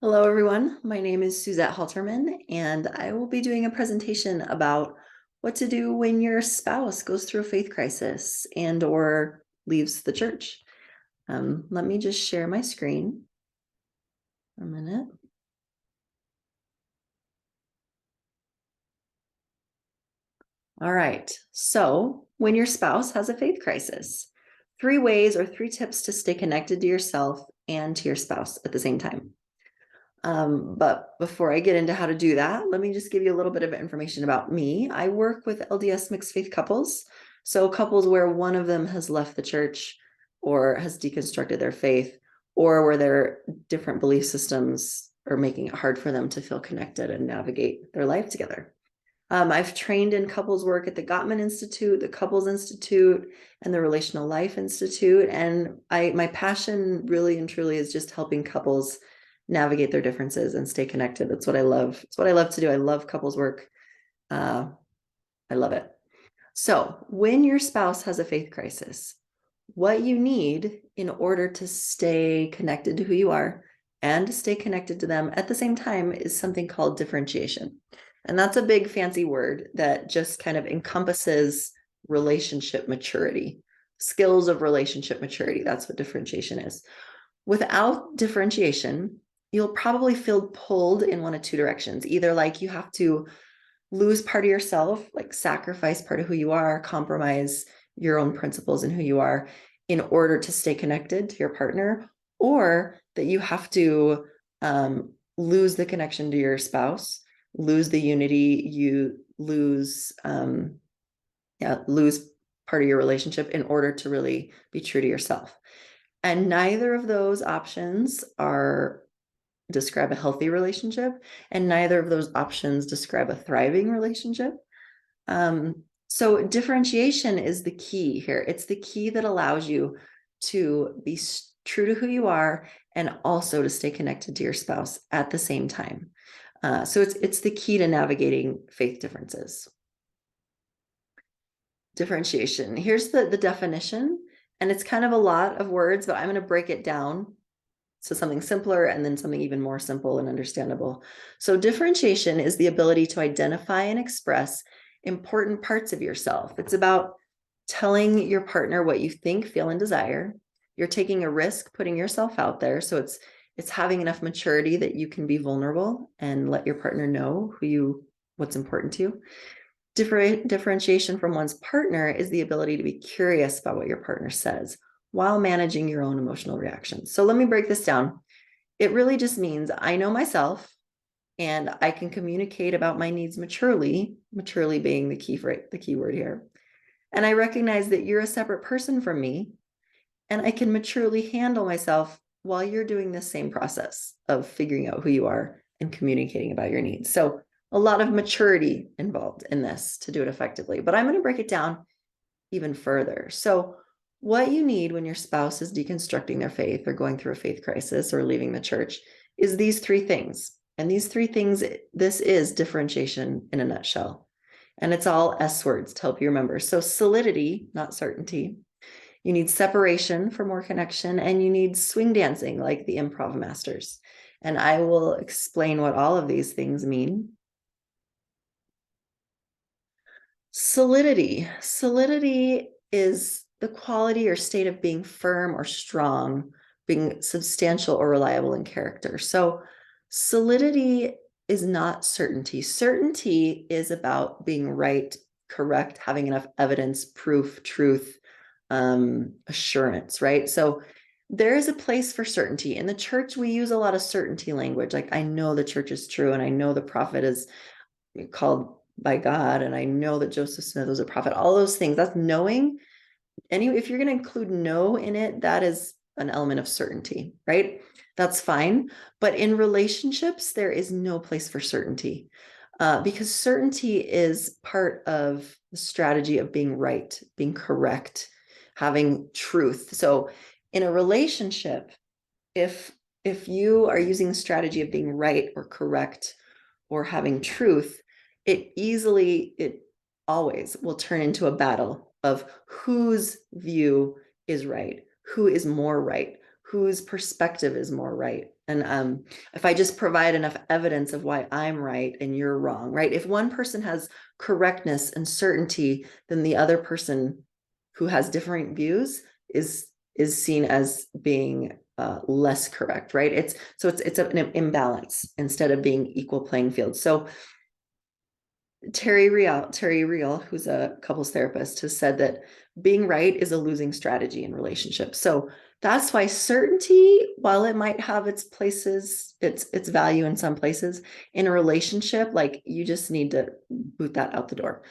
Hello, everyone. My name is Suzette Halterman, and I will be doing a presentation about what to do when your spouse goes through a faith crisis and or leaves the church. Let me just share my screen for a minute. All right. So when your spouse has a faith crisis, 3 ways or 3 tips to stay connected to yourself and to your spouse at the same time. But before I get into how to do that, let me just give you a little bit of information about me. I work with LDS mixed faith couples. So couples where one of them has left the church or has deconstructed their faith, or where their different belief systems are making it hard for them to feel connected and navigate their life together. I've trained in couples work at the Gottman Institute, the Couples Institute, and the Relational Life Institute. And my passion really and truly is just helping couples navigate their differences and stay connected. That's what I love. It's what I love to do. I love couples work. I love it. So when your spouse has a faith crisis, what you need in order to stay connected to who you are and to stay connected to them at the same time is something called differentiation. And that's a big fancy word that just kind of encompasses relationship maturity, skills of relationship maturity. That's what differentiation is. Without differentiation, you'll probably feel pulled in one of 2 directions. Either like you have to lose part of yourself, like sacrifice part of who you are, compromise your own principles and who you are in order to stay connected to your partner, or that you have to lose the connection to your spouse, lose the unity, you lose lose part of your relationship in order to really be true to yourself. And neither of those options describe a healthy relationship, and neither of those options describe a thriving relationship. So differentiation is the key here. It's the key that allows you to be true to who you are and also to stay connected to your spouse at the same time. So it's the key to navigating faith differences. Differentiation. Here's the definition, and it's kind of a lot of words, but I'm going to break it down so something simpler and then something even more simple and understandable. So differentiation is the ability to identify and express important parts of yourself. It's about telling your partner what you think, feel, and desire. You're taking a risk putting yourself out there. So it's having enough maturity that you can be vulnerable and let your partner know what's important to you. Differentiation from one's partner is the ability to be curious about what your partner says while managing your own emotional reactions. So let me break this down. It really just means I know myself and I can communicate about my needs maturely being the key word here. And I recognize that you're a separate person from me, and I can maturely handle myself while you're doing the same process of figuring out who you are and communicating about your needs. So a lot of maturity involved in this to do it effectively, but I'm going to break it down even further. So what you need when your spouse is deconstructing their faith or going through a faith crisis or leaving the church is these 3 things. And these 3 things, this is differentiation in a nutshell. And it's all S words to help you remember. So solidity, not certainty. You need separation for more connection, and you need swing dancing like the improv masters. And I will explain what all of these things mean. Solidity. Solidity is the quality or state of being firm or strong, being substantial or reliable in character. So solidity is not certainty. Certainty is about being right, correct, having enough evidence, proof, truth, assurance, right? So there is a place for certainty. In the church, we use a lot of certainty language. Like, I know the church is true, and I know the prophet is called by God, and I know that Joseph Smith was a prophet. All those things, that's knowing. If you're going to include know in it, that is an element of certainty, right? That's fine. But in relationships, there is no place for certainty, because certainty is part of the strategy of being right, being correct, having truth. So in a relationship, if you are using the strategy of being right or correct or having truth, it always will turn into a battle of whose view is right, who is more right, whose perspective is more right. And if I just provide enough evidence of why I'm right and you're wrong, right? If one person has correctness and certainty, then the other person who has different views is seen as being less correct, right? It's an imbalance instead of being equal playing field. So Terry Real, who's a couples therapist, has said that being right is a losing strategy in relationships. So that's why certainty, while it might have its places, its value in some places, in a relationship, like you just need to boot that out the door.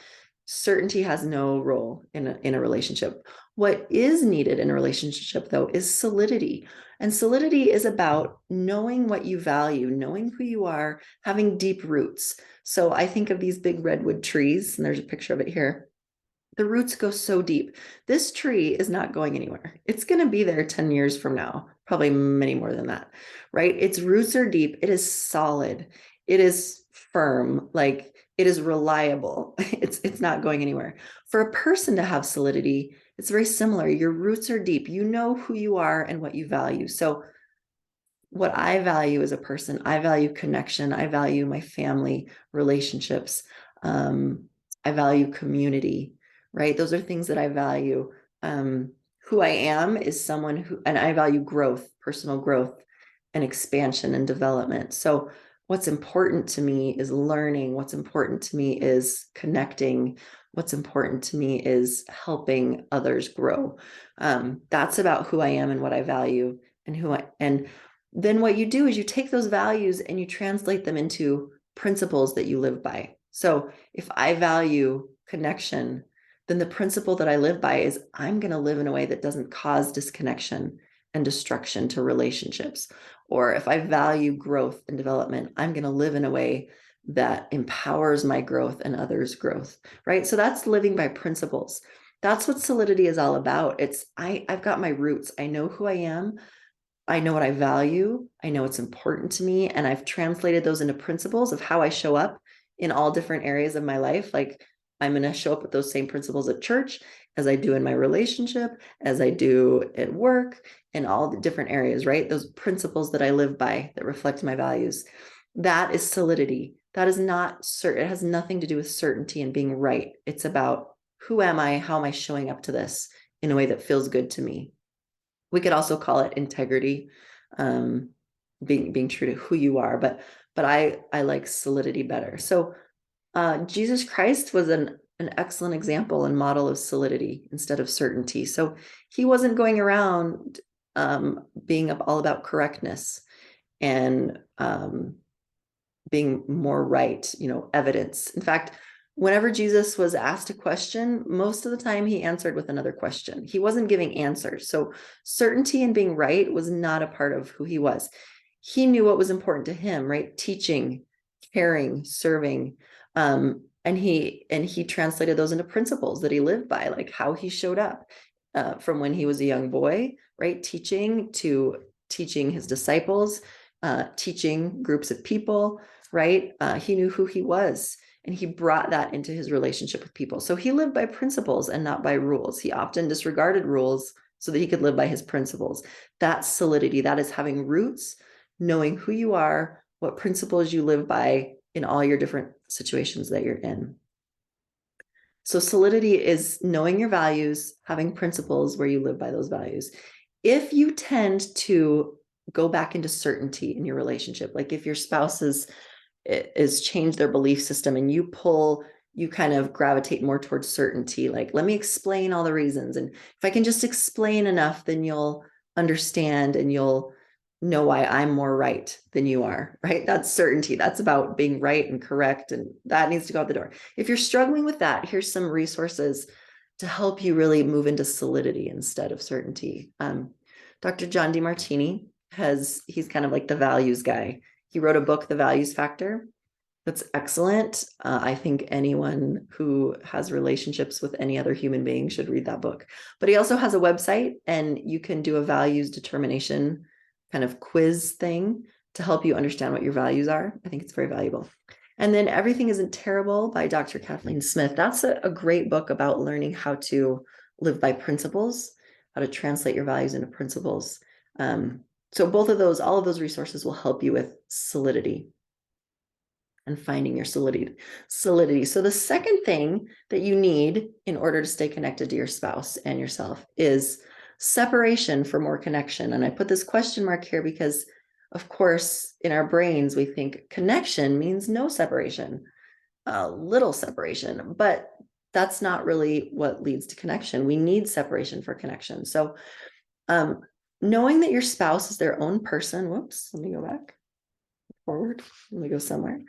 Certainty has no role in a relationship. What is needed in a relationship, though, is solidity. And solidity is about knowing what you value, knowing who you are, having deep roots. So I think of these big redwood trees, and there's a picture of it here. The roots go so deep. This tree is not going anywhere. It's going to be there 10 years from now, probably many more than that, right? Its roots are deep. It is solid. It is firm. Like it is reliable. It's not going anywhere. For a person to have solidity, it's very similar. Your roots are deep. You know who you are and what you value. So what I value as a person, I value connection. I value my family, relationships. I value community, right? Those are things that I value. Who I am is someone who, and I value growth, personal growth and expansion and development. So what's important to me is learning. What's important to me is connecting. What's important to me is helping others grow. That's about who I am and what I value and then what you do is you take those values and you translate them into principles that you live by. So if I value connection, then the principle that I live by is I'm going to live in a way that doesn't cause disconnection and destruction to relationships. Or if I value growth and development, I'm going to live in a way that empowers my growth and others' growth, right? So that's living by principles. That's what solidity is all about. I've got my roots. I know who I am. I know what I value. I know what's important to me. And I've translated those into principles of how I show up in all different areas of my life. Like I'm going to show up with those same principles at church as I do in my relationship, as I do at work, in all the different areas, right? Those principles that I live by that reflect my values. That is solidity. That is not certain. It has nothing to do with certainty and being right. It's about who am I? How am I showing up to this in a way that feels good to me? We could also call it integrity, being true to who you are, but I like solidity better. So Jesus Christ was an excellent example and model of solidity instead of certainty. So he wasn't going around being all about correctness and being more right, evidence. In fact, whenever Jesus was asked a question, most of the time he answered with another question. He wasn't giving answers. So certainty and being right was not a part of who he was. He knew what was important to him, right? Teaching, caring, serving. And he translated those into principles that he lived by, like how he showed up from when he was a young boy, right? Teaching to teaching his disciples, teaching groups of people, right? He knew who he was, and he brought that into his relationship with people. So he lived by principles and not by rules. He often disregarded rules so that he could live by his principles. That's solidity. That is having roots, knowing who you are, what principles you live by in all your different situations that you're in. So solidity is knowing your values, having principles where you live by those values. If you tend to go back into certainty in your relationship, like if your spouse is changed their belief system and you kind of gravitate more towards certainty, like let me explain all the reasons, and if I can just explain enough, then you'll understand and you'll know why I'm more right than you are, right? That's certainty. That's about being right and correct, and that needs to go out the door. If you're struggling with that, here's some resources to help you really move into solidity instead of certainty. Dr. John Demartini he's kind of like the values guy. He wrote a book, The Values Factor. That's excellent. I think anyone who has relationships with any other human being should read that book. But he also has a website, and you can do a values determination kind of quiz thing to help you understand what your values are. I think it's very valuable. And then Everything Isn't Terrible by Dr. Kathleen Smith. That's a great book about learning how to live by principles, how to translate your values into principles. So both of those, all of those resources will help you with solidity and finding your solidity. So the second thing that you need in order to stay connected to your spouse and yourself is separation for more connection. And I put this question mark here because, of course, in our brains, we think connection means no separation, little separation, but that's not really what leads to connection. We need separation for connection. So knowing that your spouse is their own person, whoops, let me go back forward, let me go somewhere.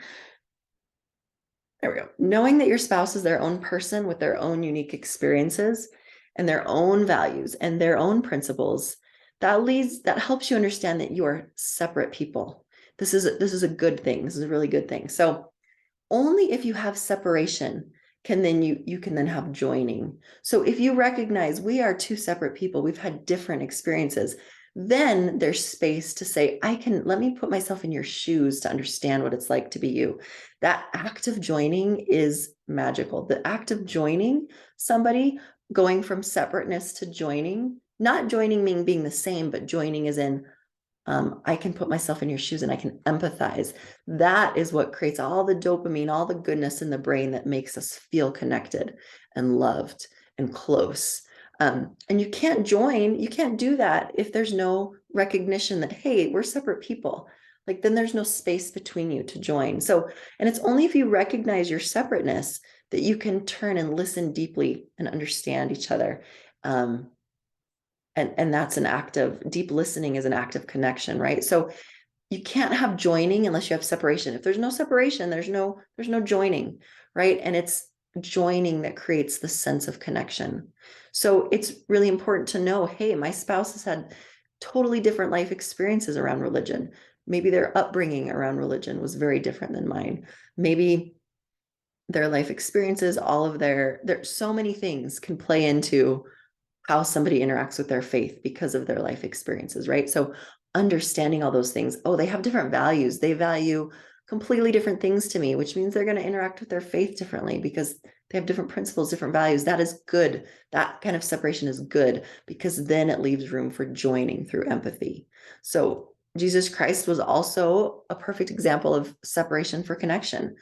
There we go. Knowing that your spouse is their own person with their own unique experiences and their own values and their own principles, that helps you understand that you are separate people. This is a good thing. This is a really good thing. So only if you have separation can then you can then have joining. So if you recognize we are two separate people, we've had different experiences, then there's space to say, let me put myself in your shoes to understand what it's like to be you. That act of joining is magical. The act of joining somebody, going from separateness to joining, not joining meaning being the same, but joining as in, I can put myself in your shoes and I can empathize. That is what creates all the dopamine, all the goodness in the brain that makes us feel connected and loved and close. And you can't do that if there's no recognition that, hey, we're separate people. Like then there's no space between you to join. So, and it's only if you recognize your separateness that you can turn and listen deeply and understand each other. And that's an act of deep listening is an act of connection, right? So you can't have joining unless you have separation. If there's no separation, there's no joining, right? And it's joining that creates the sense of connection. So it's really important to know, hey, my spouse has had totally different life experiences around religion. Maybe their upbringing around religion was very different than mine. Maybe their life experiences, there's so many things can play into how somebody interacts with their faith because of their life experiences, right? So understanding all those things, they have different values. They value completely different things to me, which means they're going to interact with their faith differently because they have different principles, different values. That is good. That kind of separation is good because then it leaves room for joining through empathy. So Jesus Christ was also a perfect example of separation for connection.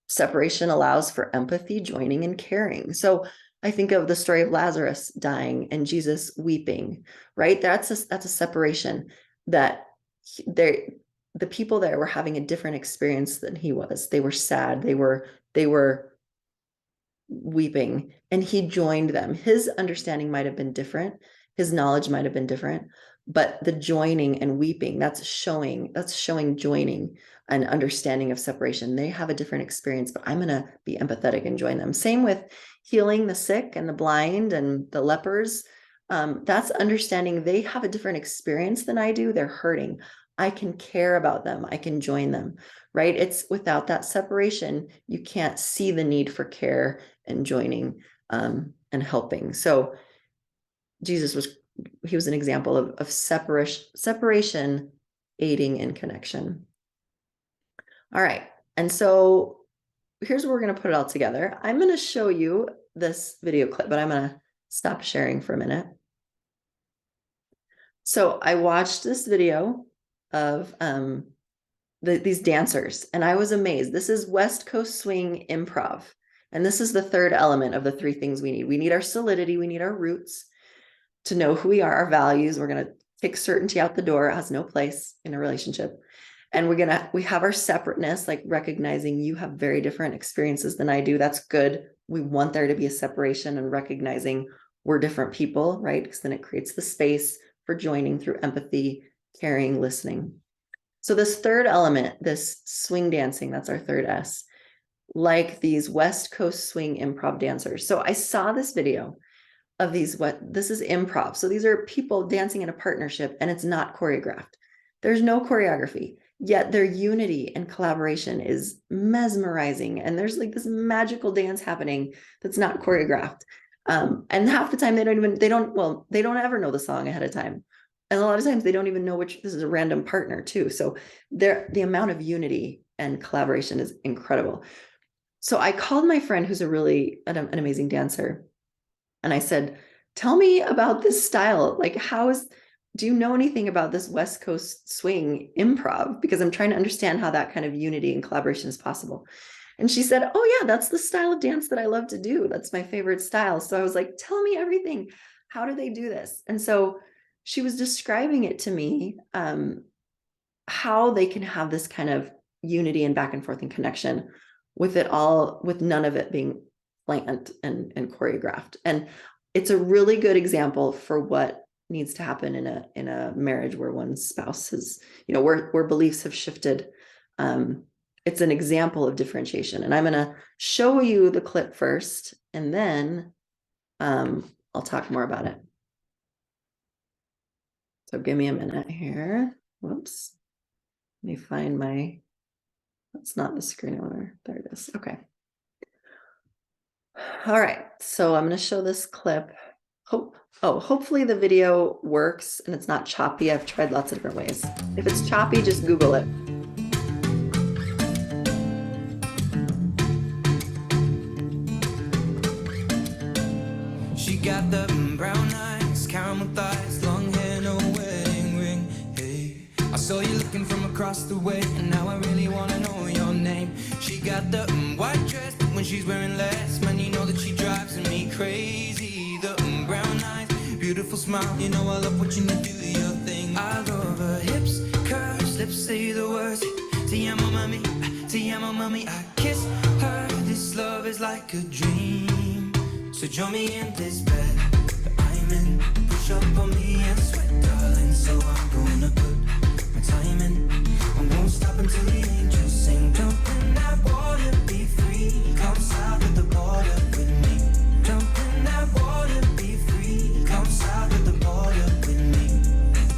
Separation allows for empathy, joining, and caring. So I think of the story of Lazarus dying and Jesus weeping, right? That's a separation that the people there were having a different experience than he was. They were sad. They were weeping and he joined them. His understanding might have been different. His knowledge might have been different, but the joining and weeping, that's showing joining and understanding of separation. They have a different experience, but I'm going to be empathetic and join them. Same with healing the sick and the blind and the lepers. That's understanding they have a different experience than I do. They're hurting. I can care about them. I can join them, right? It's without that separation, you can't see the need for care and joining and helping. So Jesus was an example of separation aiding in connection. All right. And so here's where we're going to put it all together. I'm going to show you this video clip, but I'm going to stop sharing for a minute. So I watched this video of these dancers and I was amazed. This is West Coast Swing Improv. And this is the third element of the three things we need. We need our solidity. We need our roots to know who we are, our values. We're going to kick certainty out the door. It has no place in a relationship. And we have our separateness, like recognizing you have very different experiences than I do. That's good. We want there to be a separation and recognizing we're different people, right? Because then it creates the space for joining through empathy, caring, listening. So this third element, this swing dancing, that's our third S, like these West Coast swing improv dancers. So I saw this video of this is improv. So these are people dancing in a partnership and it's not choreographed. There's no choreography, yet their unity and collaboration is mesmerizing. And there's like this magical dance happening that's not choreographed. And half the time they don't ever know the song ahead of time. And a lot of times they don't even know this is a random partner too. So the amount of unity and collaboration is incredible. So I called my friend who's an amazing dancer. And I said, tell me about this style. Like, do you know anything about this West Coast swing improv? Because I'm trying to understand how that kind of unity and collaboration is possible. And she said, oh yeah, that's the style of dance that I love to do. That's my favorite style. So I was like, tell me everything. How do they do this? And so she was describing it to me, how they can have this kind of unity and back and forth and connection with it all, with none of it being planned and choreographed. And it's a really good example for what needs to happen in a marriage where one spouse is, you know, where beliefs have shifted. It's an example of differentiation. And I'm going to show you the clip first, and then I'll talk more about it. So give me a minute here. Whoops. Let me find my, that's not the screen owner. There it is. Okay. All right. So I'm going to show this clip. Hopefully the video works and it's not choppy. I've tried lots of different ways. If it's choppy, just Google it. She got the brown eyes, caramel thighs, long hair, no wedding ring. Hey, I saw you looking from across the way, and now I really wanna know your name. She got the white dress, but when she's wearing less, man, you know that she drives me crazy. The brown eyes, beautiful smile, you know I love watching you do your thing. I love her hips, curves, lips say the words. Te amo, mommy, I kiss her. This love is like a dream. So join me in this bed that I'm in. Push up on me and sweat, darling. So I'm gonna put my time in. I won't stop until the angels sing. Jump in that water, be free. Come south of the border with me. Jump in that water, be free. Come south of the border with me.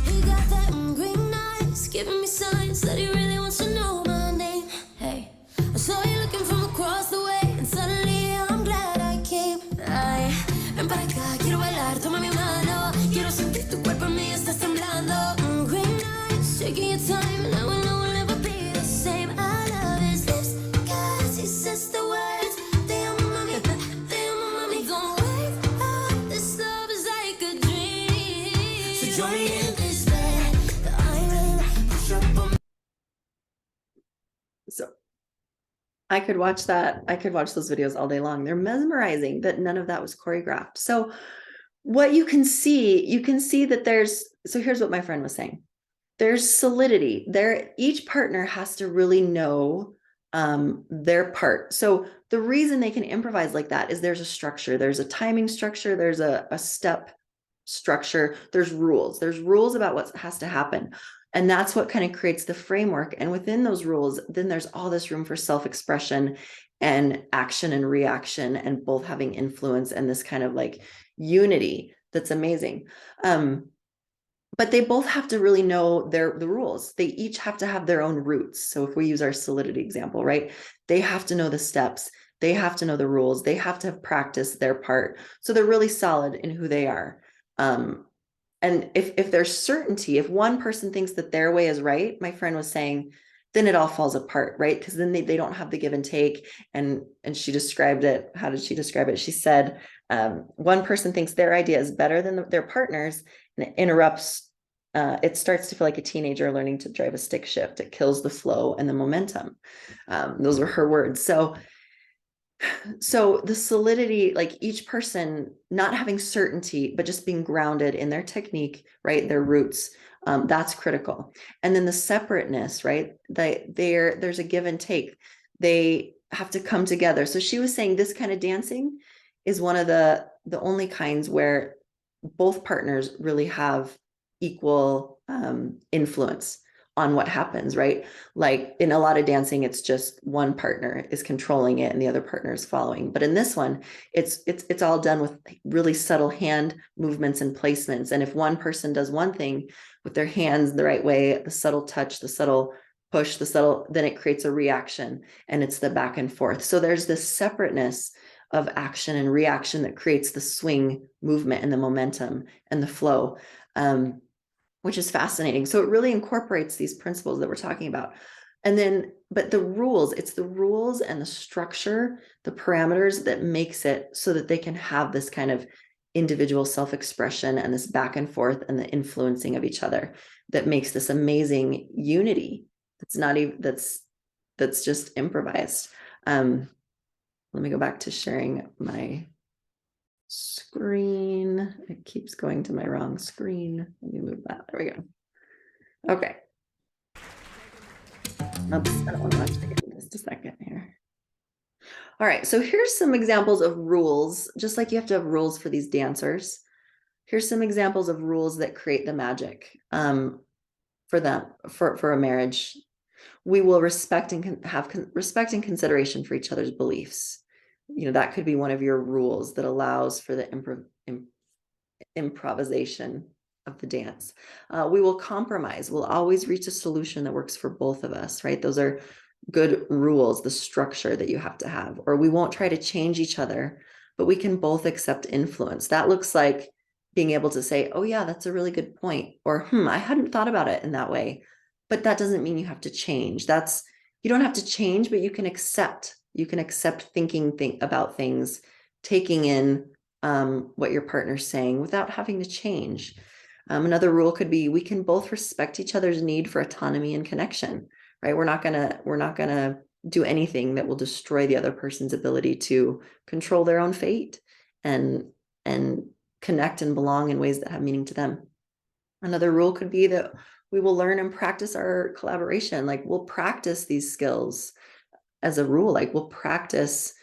He got that green eyes, giving me signs that he really wants to know my name. Hey, I saw you looking from across the way, and suddenly I'm glad I came. Ay, ven para acá, quiero bailar, toma mi mano. Quiero sentir tu cuerpo en mí, estás temblando. Green eyes, taking your time, and I will know we'll never be the same. I love his lips, cause he says the words. Te amo, mami, don't wake up, this love is like a dream. So join me in this bed that I'm in. push up on me. So I could watch that. I could watch those videos all day long. They're mesmerizing, but none of that was choreographed. So what you can see that there's, so here's what my friend was saying. There's solidity there. Each partner has to really know their part. So the reason they can improvise like that is there's a structure, there's a timing structure, there's a step structure, there's rules about what has to happen. And that's what kind of creates the framework. And within those rules, then there's all this room for self-expression and action and reaction, and both having influence, and this kind of like unity that's amazing. But they both have to really know the rules. They each have to have their own roots. So if we use our solidity example, right? They have to know the steps. They have to know the rules. They have to have practiced their part. So they're really solid in who they are. And if there's certainty, if one person thinks that their way is right, my friend was saying, then it all falls apart, right? Because then they don't have the give and take. And she described it. How did she describe it? She said, one person thinks their idea is better than their partner's, and it interrupts. It starts to feel like a teenager learning to drive a stick shift. It kills the flow and the momentum. Those were her words. So the solidity, like each person not having certainty, but just being grounded in their technique, right? Their roots, that's critical. And then the separateness, right? There's a give and take. They have to come together. So she was saying this kind of dancing is one of the only kinds where both partners really have equal influence on what happens, right? Like in a lot of dancing, it's just one partner is controlling it and the other partner is following. But in this one, it's all done with really subtle hand movements and placements. And if one person does one thing with their hands the right way, the subtle touch, the subtle push, then it creates a reaction, and it's the back and forth. So there's this separateness of action and reaction that creates the swing movement and the momentum and the flow. Which is fascinating. So it really incorporates these principles that we're talking about. And then, but the rules, it's the rules and the structure, the parameters that makes it so that they can have this kind of individual self-expression and this back and forth and the influencing of each other that makes this amazing unity. That's not even, that's just improvised. Let me go back to sharing my screen. It keeps going to my wrong screen. Let me move that. There we go. Okay. Oops, I don't want to watch it in just a second here. All right, so here's some examples of rules, just like you have to have rules for these dancers. Here's some examples of rules that create the magic for them, for a marriage. We will respect and have respect and consideration for each other's beliefs. You know, that could be one of your rules that allows for the improvisation of the dance. We will compromise. We'll always reach a solution that works for both of us, right? Those are good rules, the structure that you have to have. Or we won't try to change each other, but we can both accept influence. That looks like being able to say, oh yeah, that's a really good point. Or, I hadn't thought about it in that way. But that doesn't mean you have to change. You don't have to change, but you can accept. You can accept thinking about things, taking in what your partner's saying without having to change. Another rule could be we can both respect each other's need for autonomy and connection, right? We're not gonna do anything that will destroy the other person's ability to control their own fate and connect and belong in ways that have meaning to them. Another rule could be that we will learn and practice our collaboration. Like we'll practice these skills as a rule, like we'll practice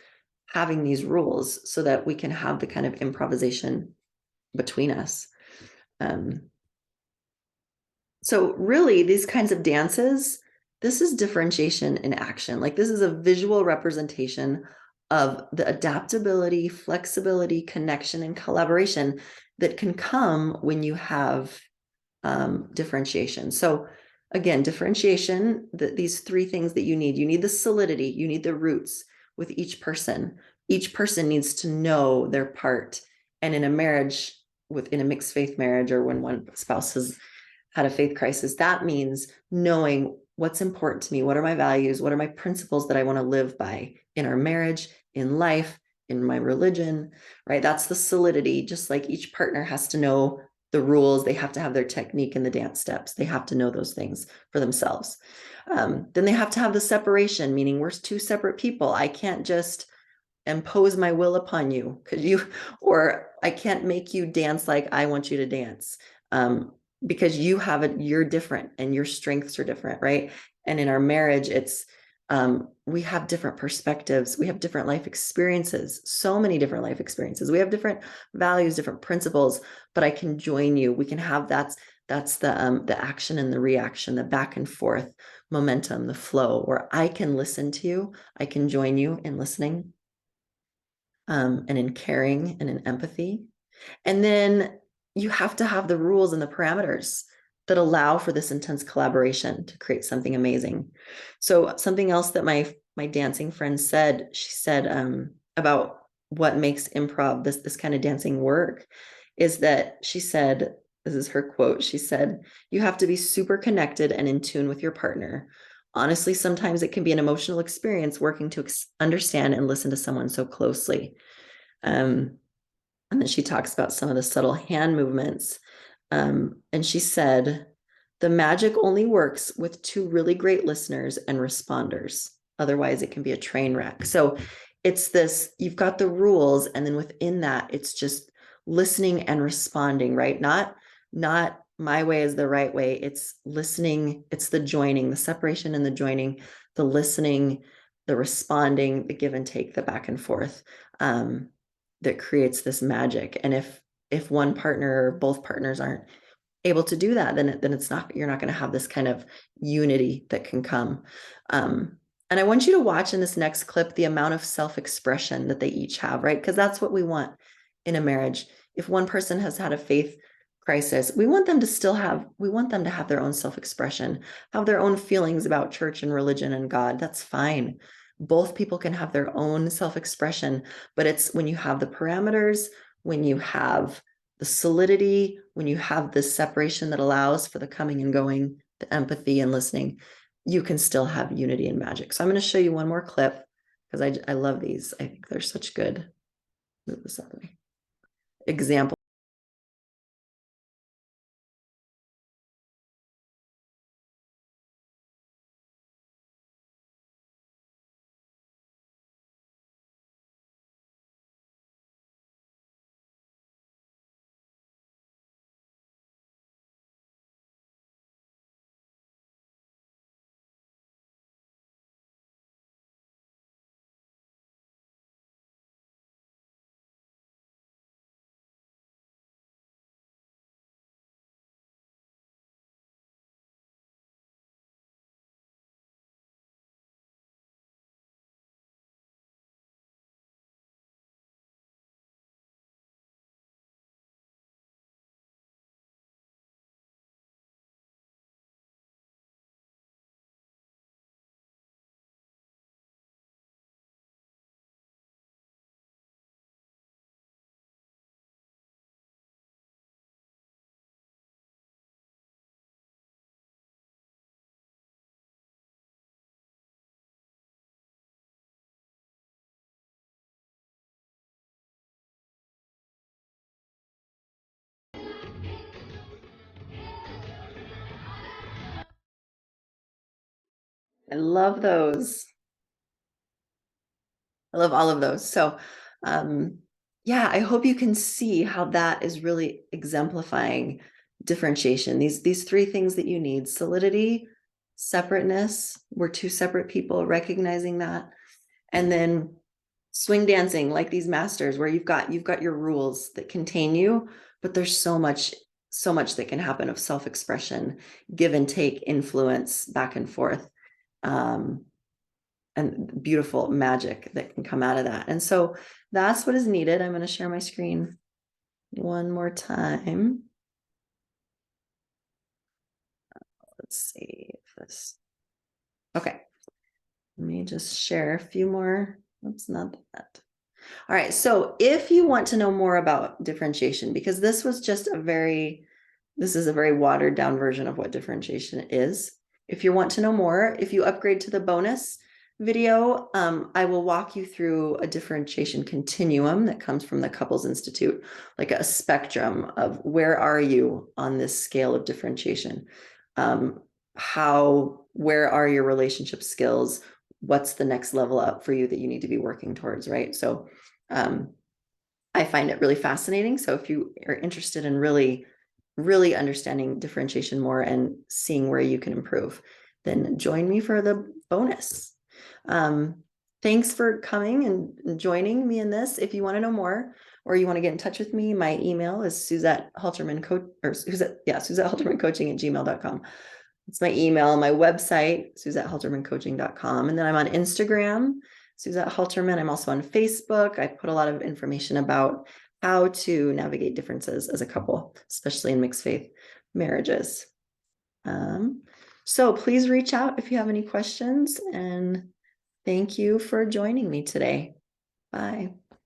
having these rules so that we can have the kind of improvisation between us. So really these kinds of dances, this is differentiation in action. Like this is a visual representation of the adaptability, flexibility, connection, and collaboration that can come when you have differentiation. So again, differentiation, these three things that you need the solidity, you need the roots with each person. Each person needs to know their part. And in a marriage, in a mixed faith marriage, or when one spouse has had a faith crisis, that means knowing what's important to me. What are my values? What are my principles that I want to live by in our marriage, in life, in my religion, right? That's the solidity. Just like each partner has to know the rules, they have to have their technique in the dance steps. They have to know those things for themselves. Then they have to have the separation, meaning we're two separate people. I can't just impose my will upon you, or I can't make you dance like I want you to dance, because you're different and your strengths are different, right? And in our marriage, it's we have different perspectives. We have different life experiences, so many different life experiences. We have different values, different principles, but I can join you. We can have that's the action and the reaction, the back and forth momentum, the flow, where I can listen to you. I can join you in listening, and in caring and in empathy. And then you have to have the rules and the parameters that allow for this intense collaboration to create something amazing. So something else that my dancing friend said, she said about what makes improv, this kind of dancing work, is that she said, this is her quote, she said, you have to be super connected and in tune with your partner. Honestly, sometimes it can be an emotional experience working to understand and listen to someone so closely. And then she talks about some of the subtle hand movements. And she said, the magic only works with two really great listeners and responders. Otherwise, it can be a train wreck. So it's this, you've got the rules, and then within that, it's just listening and responding, right? Not my way is the right way. It's listening. It's the joining, the separation and the joining, the listening, the responding, the give and take, the back and forth, that creates this magic. And if one partner or both partners aren't able to do that, then it's not, you're not going to have this kind of unity that can come. And I want you to watch in this next clip the amount of self-expression that they each have, right? Because that's what we want in a marriage. If one person has had a faith crisis, we want them to have their own self-expression, have their own feelings about church and religion and God. That's fine. Both people can have their own self-expression, but it's when you have the parameters, when you have the solidity, when you have this separation that allows for the coming and going, the empathy and listening, you can still have unity and magic. So I'm going to show you one more clip because I love these. I think they're such good. Move this out of the way. example. I love those. I love all of those. So, yeah, I hope you can see how that is really exemplifying differentiation. These three things that you need: solidity, separateness, we're two separate people, recognizing that, and then swing dancing, like these masters, where you've got your rules that contain you, but there's so much that can happen of self-expression, give and take, influence, back and forth. And beautiful magic that can come out of that. And so that's what is needed. I'm going to share my screen one more time. Let's see if this. Okay. Let me just share a few more. Oops, not that. All right. So if you want to know more about differentiation, because this is a very watered down version of what differentiation is. If you want to know more, if you upgrade to the bonus video, I will walk you through a differentiation continuum that comes from the Couples Institute, like a spectrum of where are you on this scale of differentiation? Where are your relationship skills? What's the next level up for you that you need to be working towards, right? So I find it really fascinating. So if you are interested in really understanding differentiation more and seeing where you can improve, then join me for the bonus. Thanks for coming and joining me in this. If you want to know more, or you want to get in touch with me, my email is SuzetteHalterman@gmail.com. It's my email, my website, SuzetteHaltermanCoaching.com. And then I'm on Instagram, Suzette Halterman. I'm also on Facebook. I put a lot of information about how to navigate differences as a couple, especially in mixed faith marriages. So please reach out if you have any questions, and thank you for joining me today. Bye.